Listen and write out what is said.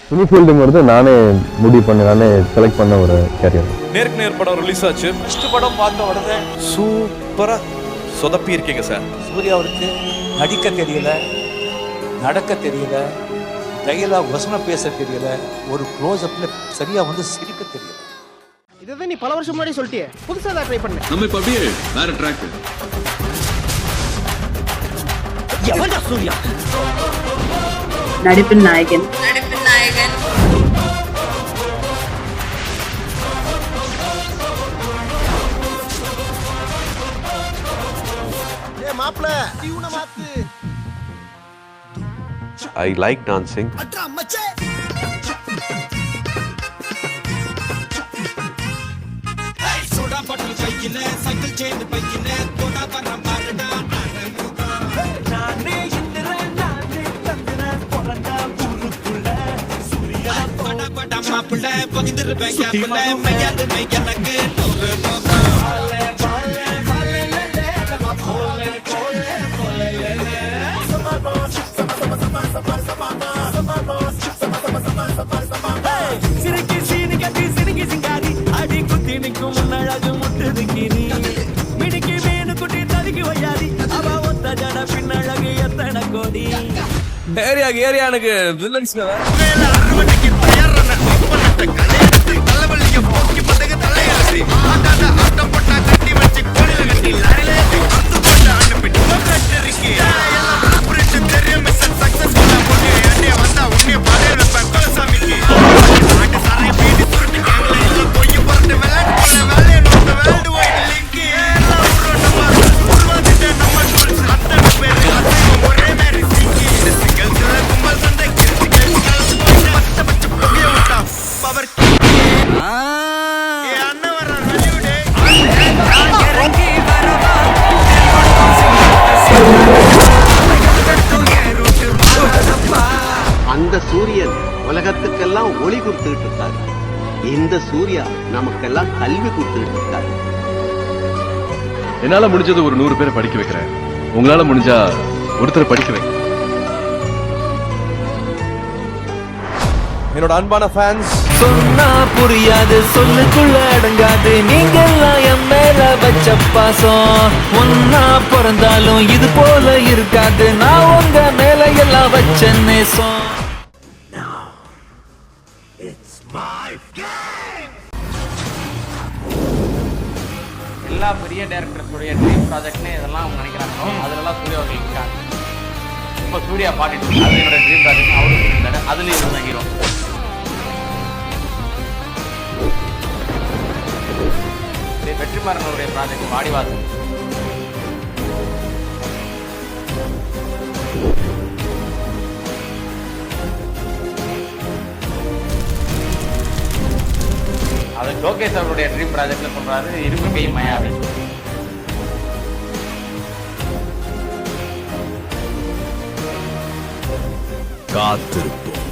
சினிஃபீல்டுங்கிறது நானே முடிவு பண்ணி நானே செலக்ட் பண்ண ஒரு கேரியர். நேருக்கு நேர் படம் ரிலீஸ் ஆச்சு. ஃபர்ஸ்ட் படம் பார்த்த உடனே சூப்பரா சொதப்பி இருக்கீங்க சார். சூர்யாவுக்கு நடிக்க தெரியல, நடக்க தெரியல, டைலாக் வசனம் பேச தெரியல, ஒரு க்ளோஸ்அப்ல சரியா வந்து சிரிக்க தெரியல. இதுதான் நீ பல வருஷம் முன்னாடி சொல்லிட்டியே, புதுசா தான் ட்ரை பண்ணேன். நம்ம இப்ப அப்படியே வேற ட்ராக். எவன்டா சூர்யா? நடிப்பின் நாயகன். ஏ மாப்ள, டியூன மாத்து. I like dancing. அட்ரா மச்சே. ஹே சோடா பாட்டில் கையில சைக்கிள் செயின் பையில தோடா பரம் பாருடா. நானே இந்திரன் நானே தந்திரன் பொறந்தா ஊருக்குள்ள சூர்யா பட பட மாப்ள பகிர்ந்து வைக்கல மையால மையலக்கு நூறு போகா. வாலே வாலே வாலே லே நம்ம போலே போலே போலே லே சமபோஸ் சிரிக்கி சீனி கட்டி சிரிக்கி சிங்காரி அடி குத்தி நிற்கும் அழகு முட்டுது கிரி மிடிக்கி மீனு குட்டி தடுக்கி வையாதி அவ ஒத்த ஜட பின்னழகு எத்தனை கோடி ஏரியானுக்கு வில்லன்ஸ் அறுவடைக்கு தயாரான ஒப்பந்தத்தை கலையெடுத்து தலைவலிய போக்கி பதக தலையாசி ஆட்டம் போட்டா கட்டி வச்சு கோழில கட்டி லாரில ஏத்தி பத்து போட்டு அனுப்பிட்டு கட்டறிக்கி எல்லாம் புரிச்சு தெரியும் மிஷன் சக்சஸ்ஃபுல்லா போட்டு அண்ணிய வந்தா உன்னைய பாதையில வைப்பேன் குலசாமிக்கு ஆட்டு சாரை பீடி சுருட்டு கேங்கல எல்லாம் போய் புரட்டு விளையாட்டு போல வேலையை நோக்க வேர்ல்டு வைட் லிங்க் எல்லாம் உருவாதிட்ட நம்ம டூல்ஸ் அத்தனை பேரு அத்தனை ஒரே மாதிரி சிங்கி இந்த சிங்கல்ஸ் கும்பல் சந்தை கிரிச்சு கேள்வி போய் பச்சை பச்சை புகைய விட்டா பவர் அண்ணன் வர வெளியுடே இறங்கி வரவா அந்த சூரியன் உலகத்துக்கெல்லாம் ஒளி கொடுத்துக்கிட்டு இருக்காரு. இந்த சூர்யா நமக்கெல்லாம் கல்வி கொடுத்துக்கிட்டு இருக்காரு. என்னால முடிஞ்சது ஒரு 100 பேரை படிக்க வைக்கிறேன். உங்களால முடிஞ்சா ஒருத்தரை படிக்க வைக்க. என்னோட அன்பான ஃபேன்ஸ், சொன்னா புரியாது, சொல்லுக்குள்ள அடங்காது, நீங்க எல்லாம் என் மேல வச்ச பாசம். ஒன்னா பிறந்தாலும் இது போல இருக்காது, நான் உங்க மேல எல்லாம் வச்ச நேசம். எல்லா பெரிய டைரக்டர்ஸுடைய ட்ரீம் ப்ராஜெக்ட்னு இதெல்லாம் அவங்க நினைக்கிறாங்க. அதுலலாம் சூர்யா அவர்கள் இருக்காங்க. இப்போ சூர்யா பாடிட்டு அது என்னோட ட்ரீம் ப்ராஜெக்ட் அவரும் சொல்லியிருந்தாரு. அதுலேயும் இவர் தான் ஹீரோ. வெற்றிமாறனுடைய ப்ராஜெக்ட் வாடிவாசல். அது லோகேஷ் அவருடைய ட்ரீம் ப்ராஜெக்ட்ல சொல்றாரு இரும்பு கை மாயாவி. காத்திருப்போம்.